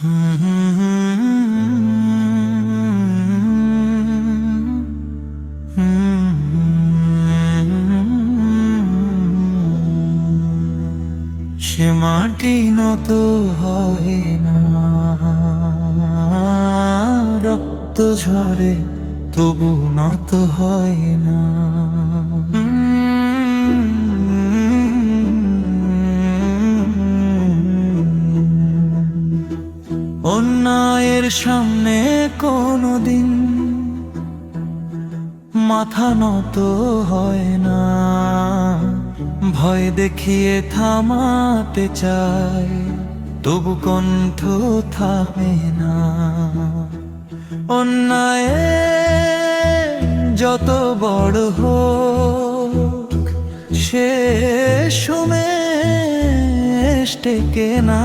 সে মাটি নত হয় না, রক্ত ঝরে তবু নত হয় না। অন্যায়ের সামনে কোনোদিন মাথা নত হয় না, ভয় দেখিয়ে থামাতে চায় তবু কণ্ঠ থামে না। অন্যায় যত বড় হোক শেষ সমেশ টেকে না।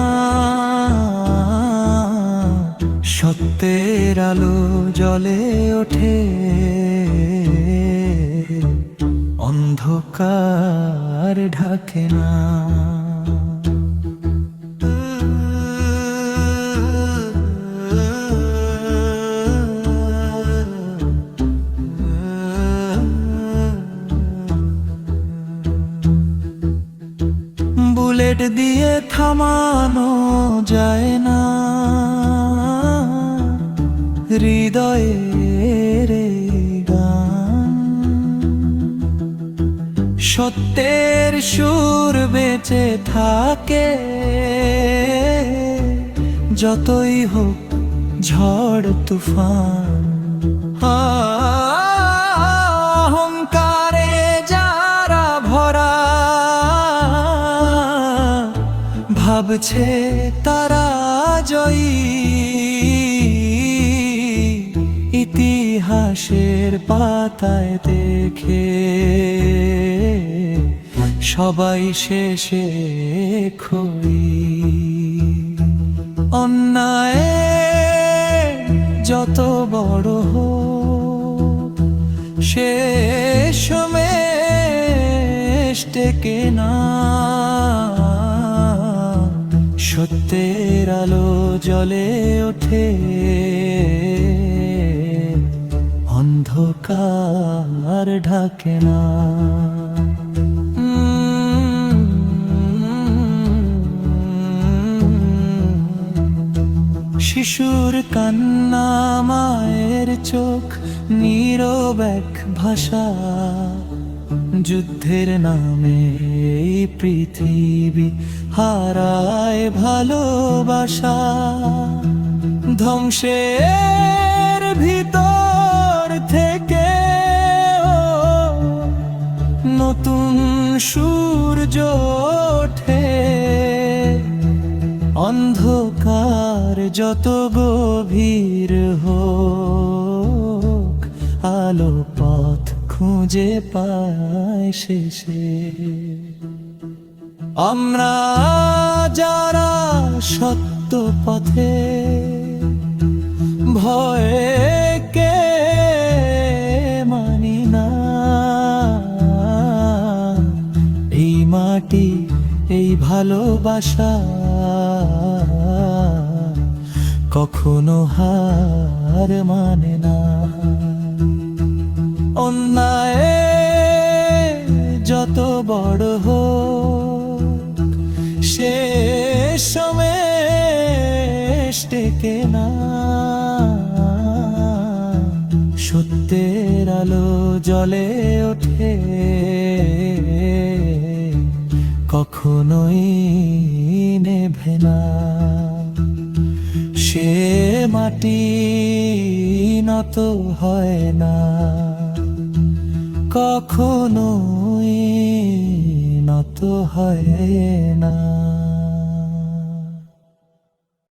সত্যের আলো জ্বলে ওঠে, অন্ধকার ঢাকে না। বুলেট দিয়ে থামানো যায় না হৃদয়ের গান। সত্যের সুর বেঁচে থাকে যতই হোক ঝড় তুফান। অহংকারে যারা ভরা ভাবছে তারা জয়ী, ইতিহাসের পাতায় দেখে সবাই শেষে খই। অন্যায় যত বড় হোক শেষ সমেশ টেকে না। সত্যের আলো জ্বলে ওঠে, অন্ধকার ঢাকে না। শিশুর কান্না মায়ের চোখ নীরব এক ভাষা। যুদ্ধের নামে এই পৃথিবী হারায় ভালোবাসা। ধ্বংসের ভিতর থেকে নতুন সূর্য ওঠে। অন্ধকার যত গভীর হোক আলো পথ খুঁজে পায় শেষে। আমরা যারা সত্য পথে ভয়কে মানি না, এই মাটি এই ভালোবাসা কখনো হার মানে না। অন্যায় যত বড় হোক শেষ সমেশ টেকে না। সত্যের আলো জ্বলে ওঠে, কখনোই নেভে না। সে মাটি নত হয় না, কখনোই নত হয় না।